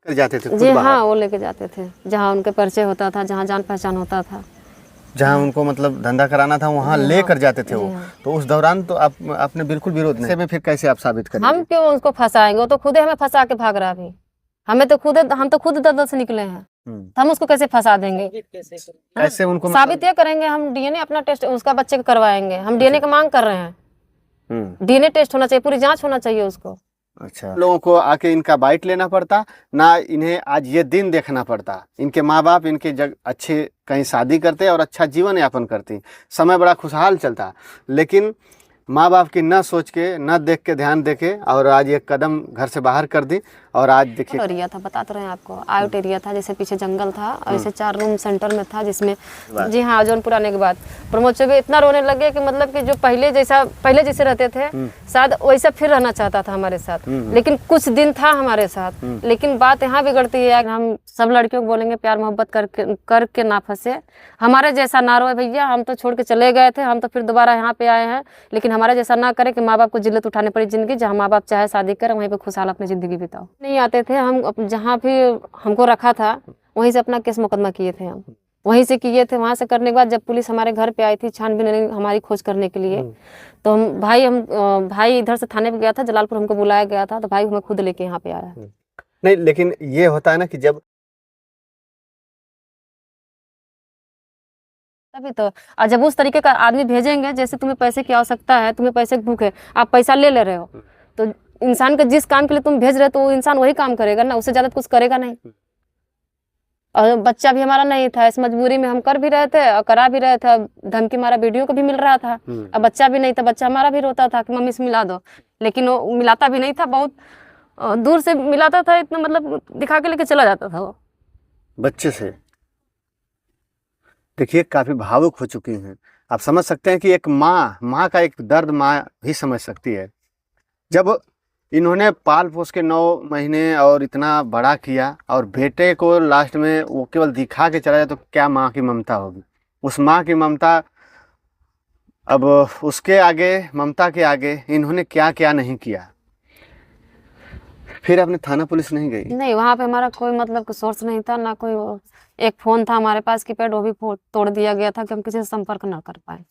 कर जाते थे खुद जी बाहर? हाँ, वो लेके जाते थे जहाँ उनके परिचय होता था, जहाँ जान पहचान होता था। जहाँ उनको मतलब धंधा कराना था वहाँ जी ले हाँ, कर जाते थे जी वो। हाँ। तो उस दौरान तो आपने बिल्कुल विरोध नहीं। ऐसे में फिर कैसे आप साबित हम करेंगे? क्यों उसको फंसाएंगे? वो तो खुद ही हमें फंसा के भाग रहा अभी। हम तो खुद दलदल से निकले हैं, तो हम उसको कैसे फंसा देंगे? हाँ? कैसे उनको साबित ये करेंगे, हम डीएनए अपना टेस्ट उसका बच्चे का करवाएंगे। हम डीएनए की मांग कर रहे हैं। डीएनए टेस्ट होना चाहिए, पूरी जांच होना चाहिए उसको। अच्छा, लोगों को आके इनका बाइट लेना पड़ता ना, इन्हें आज ये दिन देखना पड़ता। इनके माँ बाप इनके जग अच्छे कहीं शादी करते और अच्छा जीवन यापन करती, समय बड़ा खुशहाल चलता। लेकिन माँ बाप की न सोच के, न देख के, ध्यान दे के, और आज एक कदम घर से बाहर कर दी। और आज देखिए एरिया था, बता तो रहे हैं आपको, आउट एरिया था, जैसे पीछे जंगल था और ऐसे 4 रूम सेंटर में था, जिसमें जी हाँ, जौनपुर आने के बाद प्रमोद चौबे इतना रोने लगे कि मतलब कि जो पहले जैसे रहते थे शायद वैसा फिर रहना चाहता था हमारे साथ। लेकिन कुछ दिन था हमारे साथ, लेकिन बात यहाँ बिगड़ती है। हम सब लड़कियों को बोलेंगे प्यार मोहब्बत करके ना फंसे, हमारे जैसा ना रोए भैया। हम तो छोड़ के चले गए थे, हम तो फिर दोबारा यहाँ पे आए हैं, लेकिन हमारा जैसा ना करे कि माँ बाप को जिल्लत उठाने पड़ी जिंदगी। जहाँ माँ बाप चाहे शादी करें वहीं पे खुशहाल अपनी जिंदगी बिताओ। नहीं आते थे हम, जहाँ भी हमको रखा था वहीं से अपना केस मुकदमा किए थे हम, वहीं से किए थे। वहां से करने के बाद जब पुलिस हमारे घर पे आई थी छानबीन हमारी खोज करने के लिए, तो भाई इधर से थाने पे गया था, जलालपुर हमको बुलाया गया था, तो भाई हमें खुद लेके यहाँ पे आया। नहीं, लेकिन ये होता है ना कि जब तभी तो, और जब उस तरीके का आदमी भेजेंगे, जैसे तुम्हें पैसे की आवश्यकता है, तुम्हें पैसे की भूख है, आप पैसा ले रहे हो, तो इंसान का जिस काम के लिए तुम भेज रहे हो तो वो इंसान वही काम करेगा ना, उससे ज्यादा कुछ करेगा नहीं। और बच्चा भी हमारा नहीं था, इस मजबूरी में हम कर भी रहे थे और करा भी रहे थे। धमकी मारा वीडियो को भी मिल रहा था। अब बच्चा भी नहीं था, बच्चा हमारा भी रोता था कि मम्मी से मिला दो, लेकिन वो मिलाता भी नहीं था, बहुत दूर से मिलाता था, इतना मतलब दिखा के लेके चला जाता था वो बच्चे से। देखिए काफी भावुक हो चुकी हैं। आप समझ सकते हैं कि एक माँ का एक दर्द माँ भी समझ सकती है। जब इन्होंने पाल पोस के 9 महीने और इतना बड़ा किया और बेटे को लास्ट में वो केवल दिखा के चला जाए, तो क्या माँ की ममता होगी। उस माँ की ममता, अब उसके आगे, ममता के आगे इन्होंने क्या क्या नहीं किया। फिर अपने थाना पुलिस नहीं गई? नहीं, वहाँ पे हमारा कोई मतलब का सोर्स नहीं था ना कोई। एक फोन था हमारे पास कीपैड, वो भी तोड़ दिया गया था कि हम किसी से संपर्क ना कर पाए,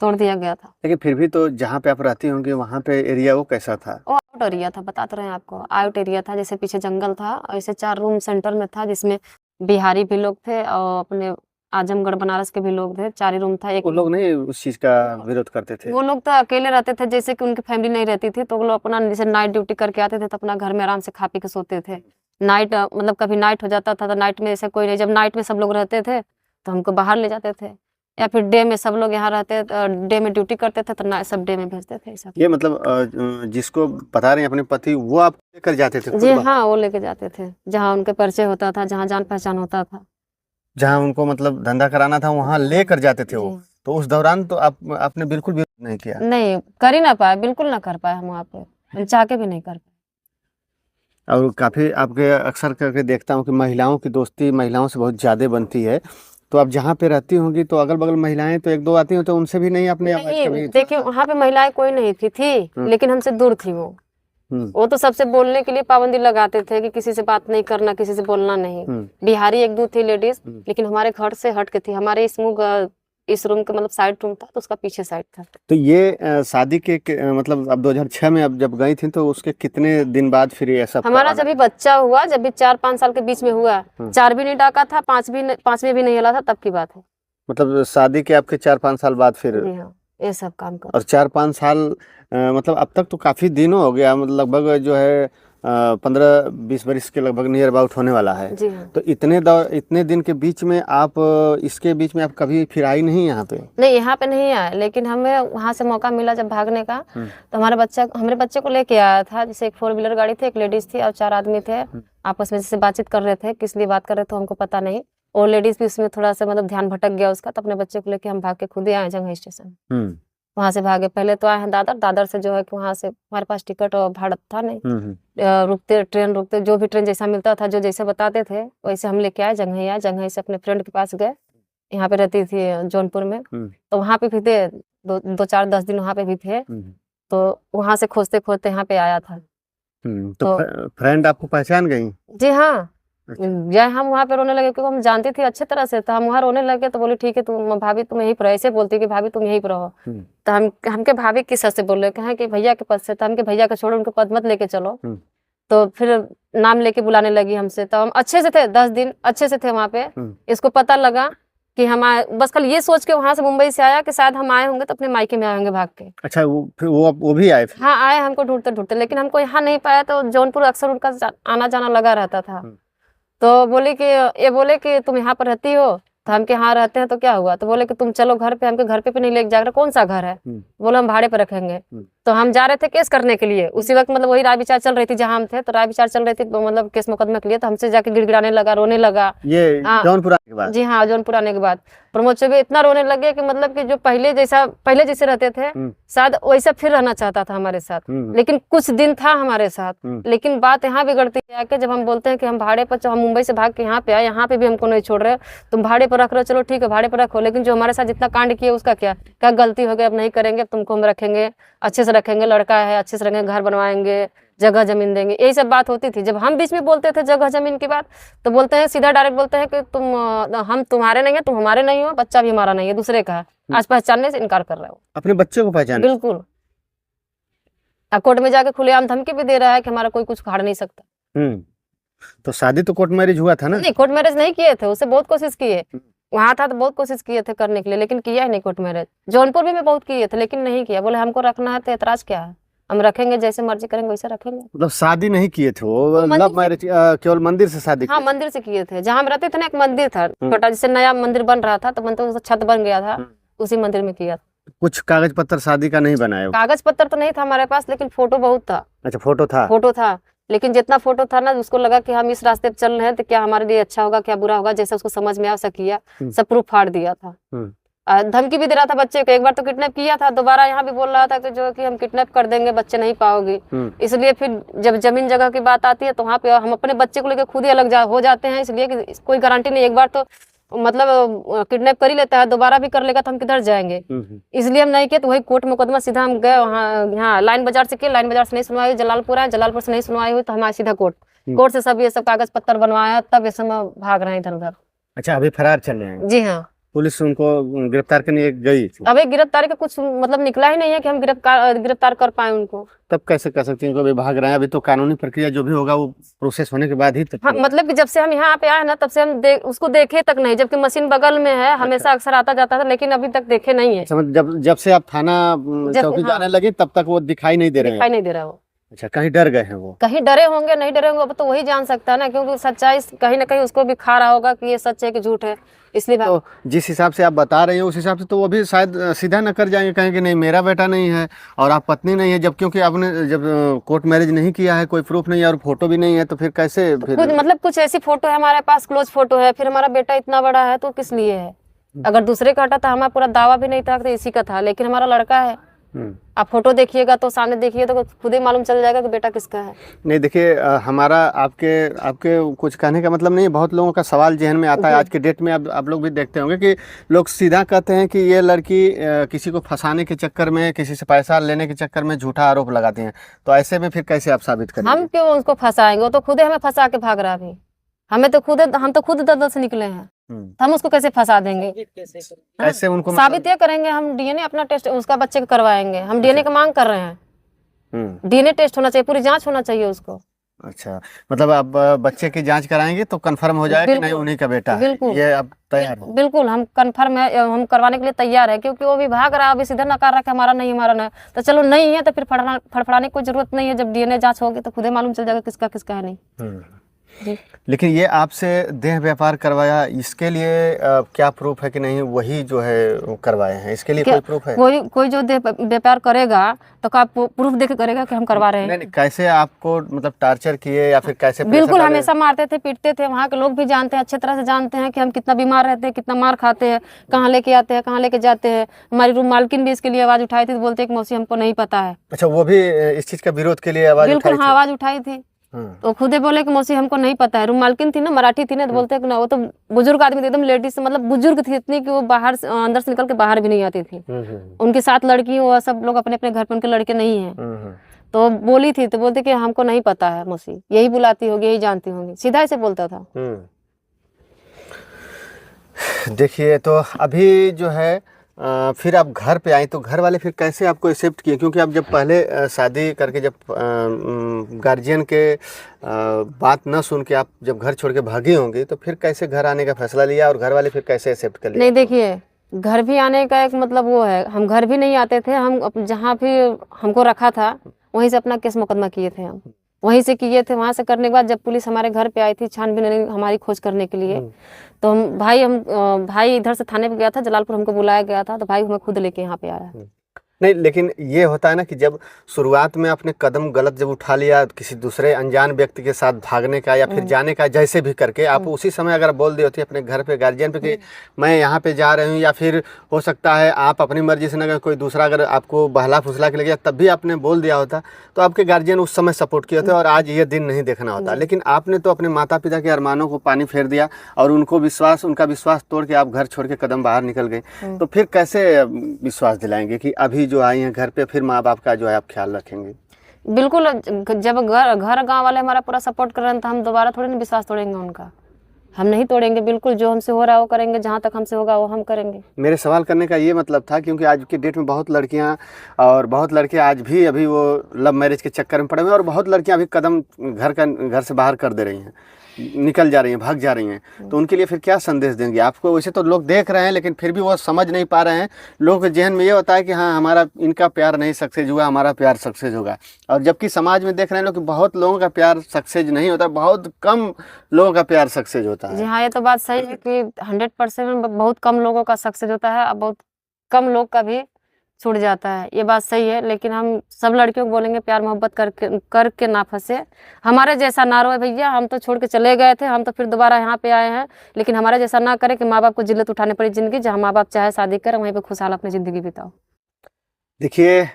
तोड़ दिया गया था। लेकिन फिर भी तो जहाँ पे आप रहती होंगी वहाँ पे एरिया वो कैसा था? वो आउट एरिया था, बता तो रहे हैं आपको, आउट एरिया था, जैसे पीछे जंगल था और ऐसे 4 रूम सेंटर में था, जिसमें बिहारी भी लोग थे और अपने आजमगढ़ बनारस के भी लोग थे। 4 ही रूम था। एक वो लोग नहीं उस चीज का विरोध करते थे? वो लोग तो अकेले रहते थे, जैसे कि उनकी फैमिली नहीं रहती थी, तो वो लोग अपना जैसे नाइट ड्यूटी करके आते थे तो अपना घर में आराम से खा पी के सोते थे। नाइट मतलब कभी नाइट हो जाता था तो नाइट में ऐसे कोई नहीं, जब नाइट में सब लोग रहते थे तो हमको बाहर ले जाते थे, या फिर डे में सब लोग यहाँ रहते, डे में ड्यूटी करते थे तो सब डे में भेजते थे ऐसा। ये मतलब जिसको बता रहे हैं अपने पति, वो आप लेकर जाते थे खुद जी बाहर? हाँ, वो लेके जाते थे जहाँ उनके परिचय होता था, जहाँ जान पहचान होता था। जहाँ उनको मतलब धंधा कराना था वहाँ ले कर जाते थे वो। जी। तो उस दौरान तो आपने बिल्कुल विरोध नहीं किया? नहीं, कर ही ना पाए, बिल्कुल ना कर पाए हम वहाँ पे, हम चाह के भी नहीं कर पाए। और काफ़ी आपके अक्सर करके देखता हूँ कि महिलाओं की दोस्ती महिलाओं से बहुत ज़्यादा बनती है। तो आप जहाँ पे रहती होंगी तो अगल बगल महिलाएं तो 1-2 आती हो, तो उनसे भी नहीं आपने आवाज नहीं, कभी? देखिए वहाँ पे महिलाएं कोई नहीं थी, लेकिन हमसे दूर थी वो। वो तो सबसे बोलने के लिए पाबंदी लगाते थे कि किसी से बात नहीं करना, किसी से बोलना नहीं। बिहारी 1-2 थी लेडीज, लेकिन हमारे घर से हट के थी। हमारे इस रूम का मतलब साइड रूम था, तो उसका पीछे साइड था। तो ये शादी मतलब अब 2006 में अब जब गई थी तो उसके कितने दिन बाद फिर ये सब हमारा जब भी बच्चा हुआ, जब भी 4-5 साल के बीच में हुआ, 4 भी नहीं डाका था, 5 में भी नहीं हिला था, तब की बात है। मतलब शादी के आपके 4-5 साल बाद फिर? जी हाँ, ये सब काम कर। और 4-5 साल मतलब अब तक तो काफ़ी दिनों हो गया, मतलब लगभग जो है 15-20 बरस के लगभग नियर अबाउट होने वाला है। जी हाँ। तो इतने दिन के बीच में आप इसके बीच में आप कभी फिर आई नहीं यहाँ पे? नहीं, यहाँ पे नहीं आया, लेकिन हमें वहाँ से मौका मिला जब भागने का, तो हमारे बच्चे को लेके आया था। जैसे एक 4 व्हीलर गाड़ी थी, एक लेडीज थी और 4 आदमी थे। आपस में जैसे बातचीत कर रहे थे, किस लिए बात कर रहे थे हमको पता नहीं। और लेडीज भी उसमें थोड़ा सा मतलब ध्यान भटक गया उसका, तो अपने बच्चे को लेके हम भाग के खुद ही आए जंघई स्टेशन। वहां से भागे, पहले तो आए हैं दादर से, जो है कि वहां से हमारे पास टिकट और भाड़ा था नहीं। ट्रेन रुकते, जो भी ट्रेन जैसा मिलता था, जो जैसे बताते थे वैसे हम लेके आए जंघई। जंघई से अपने फ्रेंड के पास गए, यहाँ पे रहती थी जौनपुर में, तो वहाँ पे भी थे 2-4-10 दिन वहाँ पे भी थे। तो वहां से खोजते खोजते यहाँ पे आया था। तो फ्रेंड आपको पहचान गई? जी हाँ। अच्छा। जब हम वहाँ पे रोने लगे क्योंकि हम जानती थी अच्छे तरह से, तो हम वहाँ रोने लगे तो बोली ठीक है तुम भाभी तुम यहीं पर रहो, ऐसे बोलती कि भाभी तुम यहीं पर रहो। तो हमके भाभी किस से बोल रहे कहा कि भैया के पद से, तो हमके भैया के छोड़ो उनके पद मत लेके चलो। तो फिर नाम लेके बुलाने लगी हमसे, तो हम अच्छे से थे 10 दिन अच्छे से थे वहाँ पे। इसको पता लगा कि हम आए, बस कल ये सोच के वहां से मुंबई से आया कि शायद हम आए होंगे तो अपने मायके में आए होंगे भाग के। अच्छा, वो भी आए? हाँ आए, हमको ढूंढते ढूंढते, लेकिन हमको यहाँ नहीं पाया, तो जौनपुर अक्सर उनका आना जाना लगा रहता था। तो बोले कि ये बोले कि तुम यहाँ पर रहती हो, तो हम के यहाँ रहते हैं तो क्या हुआ, तो बोले कि तुम चलो घर पे, हमके घर पे नहीं लेके जाकर, कौन सा घर है, बोले हम भाड़े पे रखेंगे। तो हम जा रहे थे केस करने के लिए उसी वक्त, मतलब वही राय विचार चल रही थी जहाँ हम थे, तो राय विचार चल रही थी मतलब केस मुकदमे के लिए। तो हमसे जाके गिड़गिड़ाने लगा, रोने लगा। ये जौनपुर आने के बाद? जी हाँ, जौनपुर आने के बाद प्रमोद चौबे इतना रोने लगे कि मतलब कि जो पहले जैसे रहते थे शायद वैसा फिर रहना चाहता था हमारे साथ। लेकिन कुछ दिन था हमारे साथ, लेकिन बात यहाँ बिगड़ती है कि जब हम बोलते हैं कि हम भाड़े पर, हम मुंबई से भाग के यहाँ पे आए, यहाँ पे भी हमको नहीं छोड़ रहे, तुम भाड़े पर रख रहे हो, चलो ठीक है भाड़े पर रखो, लेकिन जो हमारे साथ जितना कांड किया उसका क्या गलती हो गई, अब नहीं करेंगे, अब तुमको हम रखेंगे, अच्छे से रखेंगे, लड़का है अच्छे से रखेंगे, घर बनवाएंगे, जगह जमीन देंगे, यही सब बात होती थी। जब हम बीच में बोलते थे जगह जमीन की बात, तो बोलते हैं सीधा डायरेक्ट बोलते हैं कि हम तुम्हारे नहीं है, तुम हमारे नहीं हो, बच्चा भी हमारा नहीं है, दूसरे का है। आज पहचानने से इनकार कर रहे हो। अपने बच्चे को पहचान? बिल्कुल। कोर्ट में जाके खुलेआम धमकी भी दे रहा है कि हमारा कोई कुछ उखाड़ नहीं सकता। तो शादी तो कोर्ट मैरिज हुआ था ना? नहीं, कोर्ट मैरिज नहीं किए थे, उससे बहुत कोशिश किए, वहाँ था तो बहुत कोशिश किए थे करने के लिए, लेकिन किया ही नहीं कोर्ट मैरिज। जौनपुर भी में बहुत किए थे लेकिन नहीं किया, बोले हमको रखना है तो एतराज क्या है, हम रखेंगे, जैसे मर्जी करेंगे वैसे रखेंगे। मतलब शादी नहीं किए थे वो, लव मैरिज, केवल मंदिर से शादी? हाँ, मंदिर से किए थे। जहाँ हम रहते थे ना एक मंदिर था छोटा, जिससे नया मंदिर बन रहा था, तो मंदिर छत बन गया था, उसी मंदिर में किया। कुछ कागज पत्र शादी का नहीं बनाया? कागज पत्र तो नहीं था हमारे पास, लेकिन फोटो बहुत था। अच्छा, फोटो था? फोटो था, लेकिन जितना फोटो था ना, उसको लगा कि हम इस रास्ते पे चल रहे हैं तो क्या हमारे लिए अच्छा होगा क्या बुरा होगा, जैसा उसको समझ में आ वैसा किया, सब प्रूफ फाड़ दिया था। धमकी भी दे रहा था बच्चे को, एक बार तो किडनैप किया था, दोबारा यहाँ भी बोल रहा था कि जो कि हम किडनैप कर देंगे, बच्चे नहीं पाओगी। इसलिए फिर जब जमीन जगह की बात आती है तो वहाँ पे हम अपने बच्चे को लेकर खुद ही अलग हो जाते हैं, इसलिए कि कोई गारंटी नहीं, एक बार तो मतलब किडनैप कर ही लेता है, दोबारा भी कर लेगा तो हम किधर जाएंगे। इसलिए हम नहीं किए, तो वही कोर्ट मुकदमा सीधा हम गए वहाँ, यहाँ लाइन बाजार से किए, लाइन बाजार से नहीं सुनवाई हुई, जलालपुर आए, जलालपुर से नहीं सुनवाई हुई, तो हमारे सीधा कोर्ट से सब ये सब कागज पत्तर बनवाया, तब ये सब भाग रहे हैं इधर उधर। अच्छा, अभी फरार चल रहे हैं? जी हाँ। पुलिस उनको गिरफ्तार करने गई? अभी गिरफ्तारी का कुछ मतलब निकला ही नहीं है कि हम गिरफ्तार कर पाए उनको। तब कैसे कर सकते हैं, अभी भाग रहे हैं? अभी तो कानूनी प्रक्रिया जो भी होगा वो प्रोसेस होने के बाद ही। हाँ, मतलब कि जब से हम यहाँ पे आए ना तब से हम उसको देखे तक नहीं, जबकि मशीन बगल में है, हमेशा अक्सर आता जाता था, लेकिन अभी तक देखे नहीं है। जब से आप थाना चौकी जाने लगे तब तक वो दिखाई नहीं दे रहे हैं? दिखाई नहीं दे रहा वो। अच्छा, कहीं डर गए हैं वो? कहीं डरे होंगे, नहीं डरे होंगे, अब तो वही जान सकता है ना, क्योंकि सच्चाई कहीं ना कहीं उसको भी खा रहा होगा कि ये सच है कि झूठ है, इसलिए। तो जिस हिसाब से आप बता रहे हैं उस हिसाब से तो वो भी शायद सीधा न कर जाएंगे, कहेंगे नहीं मेरा बेटा नहीं है और आप पत्नी नहीं है, जब क्योंकि आपने जब कोर्ट मैरिज नहीं किया है, कोई प्रूफ नहीं है और फोटो भी नहीं है, तो फिर कैसे? फिर कुछ मतलब कुछ ऐसी फोटो है हमारे पास, क्लोज फोटो है, फिर हमारा बेटा इतना बड़ा है तो किस लिए है? अगर दूसरे का हटा था, हमारा पूरा दावा भी नहीं था तो इसी का था, लेकिन हमारा लड़का है। आप फोटो देखिएगा तो सामने देखिए तो खुद ही मालूम चल जाएगा कि बेटा किसका है। नहीं देखिए, हमारा आपके कुछ कहने का मतलब नहीं है, बहुत लोगों का सवाल जहन में आता है आज के डेट में, आप लोग भी देखते होंगे कि लोग सीधा कहते हैं कि ये लड़की किसी को फंसाने के चक्कर में, किसी से पैसा लेने के चक्कर में झूठा आरोप लगाती हैं, तो ऐसे में फिर कैसे आप साबित करेंगे? हम क्यों उसको फंसाएंगे, वो तो खुद ही हमें फंसा के भाग रहा है। हम तो खुद दलदल से निकले हैं, तो हम उसको कैसे फंसा देंगे? कैसे उनको साबित ये करेंगे, हम डीएनए अपना टेस्ट उसका बच्चे का करवाएंगे, हम डीएनए का मांग कर रहे हैं। डीएनए टेस्ट होना चाहिए, पूरी जांच होना चाहिए उसको। अच्छा, मतलब आप बच्चे की जांच कराएंगे तो कंफर्म हो जाएगा कि नहीं उन्हीं का बेटा है? बिल्कुल, ये आप तैयार हो? बिल्कुल, हम कंफर्म है, हम करवाने के लिए तैयार है, क्योंकि वो भी भाग रहा है, अभी सीधा नकार रहा है हमारा नहीं, हमारा नहीं। तो चलो नहीं है तो फिर फड़फड़ाने की कोई जरूरत नहीं है, जब डीएनए जांच होगी तो खुद ही मालूम चल जाएगा किसका किसका है नहीं। लेकिन ये आपसे देह व्यापार करवाया, इसके लिए क्या प्रूफ है कि नहीं वही जो है करवाए हैं? इसके लिए कोई प्रूफ है? कोई जो देह व्यापार करेगा तो क्या प्रूफ देके करेगा कि हम करवा रहे हैं? नहीं, कैसे आपको मतलब टार्चर किए या फिर कैसे? बिल्कुल, हमेशा मारते थे, पीटते थे, वहाँ के लोग भी जानते हैं, अच्छे तरह से जानते हैं कि हम कितना बीमार रहते हैं, कितना मार खाते हैं, कहाँ लेके आते हैं, कहाँ लेके जाते हैं। हमारी रूम मालकिन भी इसके लिए आवाज उठाई थी, बोलते कि मौसी हमको नहीं पता है। अच्छा, वो भी इस चीज का विरोध के लिए आवाज? बिल्कुल, हाँ, आवाज उठाई थी। तो खुदे बोले कि मौसी हमको नहीं पता है। रूम मालकिन थी ना, मराठी थी ना, तो बोलते कि ना, वो तो बुजुर्ग आदमी थी, एकदम लेडीज, मतलब बुजुर्ग थी इतनी कि वो बाहर अंदर से निकल के बाहर भी नहीं आती थी। उनके साथ लड़की, वो सब लोग अपने अपने घर पे, उनके लड़के नहीं है। तो बोली थी, तो बोलते कि हमको नहीं पता है मौसी, यही बुलाती होगी, यही जानती होंगी, सीधा ऐसे बोलता था। देखिए, तो अभी जो है फिर आप घर पे आई तो घर वाले फिर कैसे आपको एक्सेप्ट किए? क्योंकि आप जब पहले शादी करके जब गार्जियन के बात न सुन के आप जब घर छोड़ के भागी होंगी, तो फिर कैसे घर आने का फैसला लिया और घर वाले फिर कैसे एक्सेप्ट कर लिया? नहीं देखिए, घर भी आने का एक मतलब वो है, हम घर भी नहीं आते थे, हम जहाँ भी हमको रखा था वहीं से अपना केस मुकदमा किए थे, हम वहीं से किए थे। वहाँ से करने के बाद जब पुलिस हमारे घर पे आई थी छानबीन हमारी खोज करने के लिए, तो भाई इधर से थाने पे गया था, जलालपुर हमको बुलाया गया था, तो भाई हमें खुद लेके यहाँ पे आया। नहीं, लेकिन ये होता है ना कि जब शुरुआत में आपने कदम गलत जब उठा लिया किसी दूसरे अनजान व्यक्ति के साथ भागने का या फिर जाने का, जैसे भी करके आप उसी समय अगर बोल दी होती अपने घर पे गार्जियन पे कि मैं यहाँ पे जा रही हूँ, या फिर हो सकता है आप अपनी मर्जी से अगर कोई दूसरा अगर आपको बहला फुसला के लगे तब भी आपने बोल दिया होता, तो आपके गार्जियन उस समय सपोर्ट किए होते और आज ये दिन नहीं देखना होता। लेकिन आपने तो अपने माता पिता के अरमानों को पानी फेर दिया और उनका विश्वास तोड़ के आप घर छोड़ के कदम बाहर निकल गए। तो फिर कैसे विश्वास दिलाएंगे कि अभी जो आई हैं घर पे फिर माँ बाप का जो है आप ख्याल रखेंगे? बिल्कुल, जब घर गांव वाले हमारा पूरा सपोर्ट कर रहे हैं तो हम दोबारा थोड़ी ना विश्वास तोड़ेंगे उनका, हम नहीं तोड़ेंगे। बिल्कुल जो हमसे हो रहा है वो करेंगे, जहाँ तक हमसे होगा वो हम करेंगे। मेरे सवाल करने का ये मतलब था क्योंकि आज की डेट में बहुत लड़कियां और बहुत लड़के आज भी अभी वो लव मैरिज के चक्कर में पड़े हुए हैं और बहुत लड़कियां अभी कदम घर से बाहर कर दे रही हैं, निकल जा रही हैं, भाग जा रही हैं। तो उनके लिए फिर क्या संदेश देंगे आपको? वैसे तो लोग देख रहे हैं लेकिन फिर भी वो समझ नहीं पा रहे हैं। लोगों के जहन में ये होता है कि हाँ हमारा इनका प्यार नहीं सक्सेस हुआ, हमारा प्यार सक्सेस होगा। और जबकि समाज में देख रहे हैं लोग कि बहुत लोगों का प्यार सक्सेस नहीं होता, बहुत कम लोगों का प्यार सक्सेस होता है। जी हाँ, ये तो बात सही है कि 100% में बहुत कम लोगों का सक्सेस होता है और बहुत कम लोग का भी छूट जाता है, ये बात सही है। लेकिन हम सब लड़कियों को बोलेंगे प्यार मोहब्बत करके ना फंसे, हमारे जैसा ना रोए भैया। हम तो छोड़ के चले गए थे, हम तो फिर दोबारा यहाँ पे आए हैं, लेकिन हमारे जैसा ना करे कि माँ बाप को जिल्लत उठाने पड़ी जिंदगी। जहाँ माँ बाप चाहे शादी करें वहीं पे खुशहाल अपनी जिंदगी बिताओ। देखिए,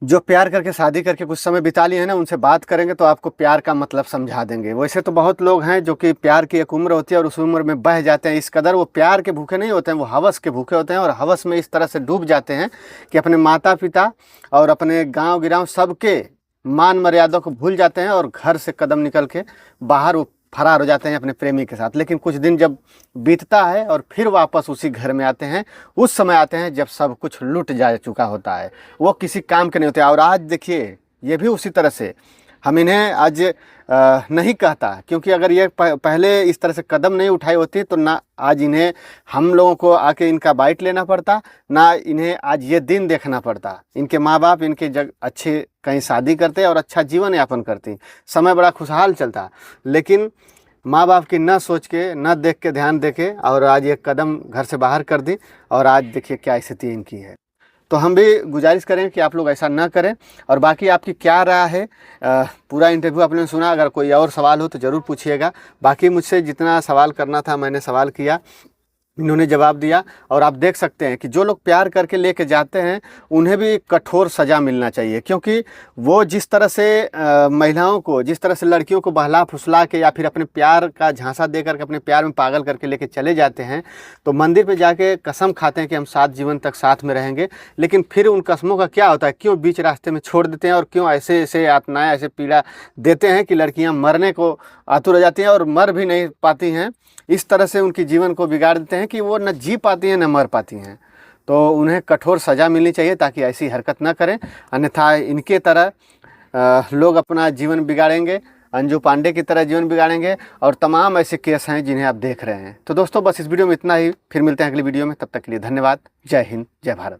जो प्यार करके शादी करके कुछ समय बिता लिए हैं ना, उनसे बात करेंगे तो आपको प्यार का मतलब समझा देंगे। वैसे तो बहुत लोग हैं जो कि प्यार की एक उम्र होती है और उस उम्र में बह जाते हैं, इस कदर वो प्यार के भूखे नहीं होते हैं, वो हवस के भूखे होते हैं और हवस में इस तरह से डूब जाते हैं कि अपने माता पिता और अपने गांव गिराव सबके मान मर्यादा को भूल जाते हैं और घर से कदम निकल के बाहर वो फरार हो जाते हैं अपने प्रेमी के साथ। लेकिन कुछ दिन जब बीतता है और फिर वापस उसी घर में आते हैं, उस समय आते हैं जब सब कुछ लुट जा चुका होता है, वो किसी काम के नहीं होते। और आज देखिए, ये भी उसी तरह से हम इन्हें आज नहीं कहता, क्योंकि अगर ये पहले इस तरह से कदम नहीं उठाई होती तो ना आज इन्हें हम लोगों को आके इनका बाइट लेना पड़ता, ना इन्हें आज ये दिन देखना पड़ता। इनके माँ बाप इनके अच्छे कहीं शादी करते और अच्छा जीवन यापन करती, समय बड़ा खुशहाल चलता। लेकिन माँ बाप की न सोच के, न देख के, ध्यान दे के और आज ये कदम घर से बाहर कर दी और आज देखिए क्या स्थिति इनकी है। तो हम भी गुजारिश करें कि आप लोग ऐसा ना करें। और बाकी आपकी क्या राय है, पूरा इंटरव्यू आपने सुना, अगर कोई और सवाल हो तो ज़रूर पूछिएगा। बाकी मुझसे जितना सवाल करना था मैंने सवाल किया, इन्होंने जवाब दिया। और आप देख सकते हैं कि जो लोग प्यार करके लेके जाते हैं उन्हें भी कठोर सज़ा मिलना चाहिए, क्योंकि वो जिस तरह से महिलाओं को, जिस तरह से लड़कियों को बहला फुसला के या फिर अपने प्यार का झांसा दे करके अपने प्यार में पागल करके लेके चले जाते हैं, तो मंदिर पे जाके कसम खाते हैं कि हम 7 जीवन तक साथ में रहेंगे। लेकिन फिर उन कसमों का क्या होता है, क्यों बीच रास्ते में छोड़ देते हैं और क्यों ऐसे ऐसे यातनाएं, ऐसे पीड़ा देते हैं कि लड़कियाँ मरने को आतुर हो जाती हैं और मर भी नहीं पाती हैं। इस तरह से उनकी जीवन को बिगाड़ देते हैं कि वो न जी पाती हैं न मर पाती हैं। तो उन्हें कठोर सज़ा मिलनी चाहिए ताकि ऐसी हरकत न करें, अन्यथा इनके तरह लोग अपना जीवन बिगाड़ेंगे, अंजू पांडे की तरह जीवन बिगाड़ेंगे और तमाम ऐसे केस हैं जिन्हें आप देख रहे हैं। तो दोस्तों बस इस वीडियो में इतना ही, फिर मिलते हैं अगली वीडियो में, तब तक के लिए धन्यवाद। जय हिंद, जय भारत।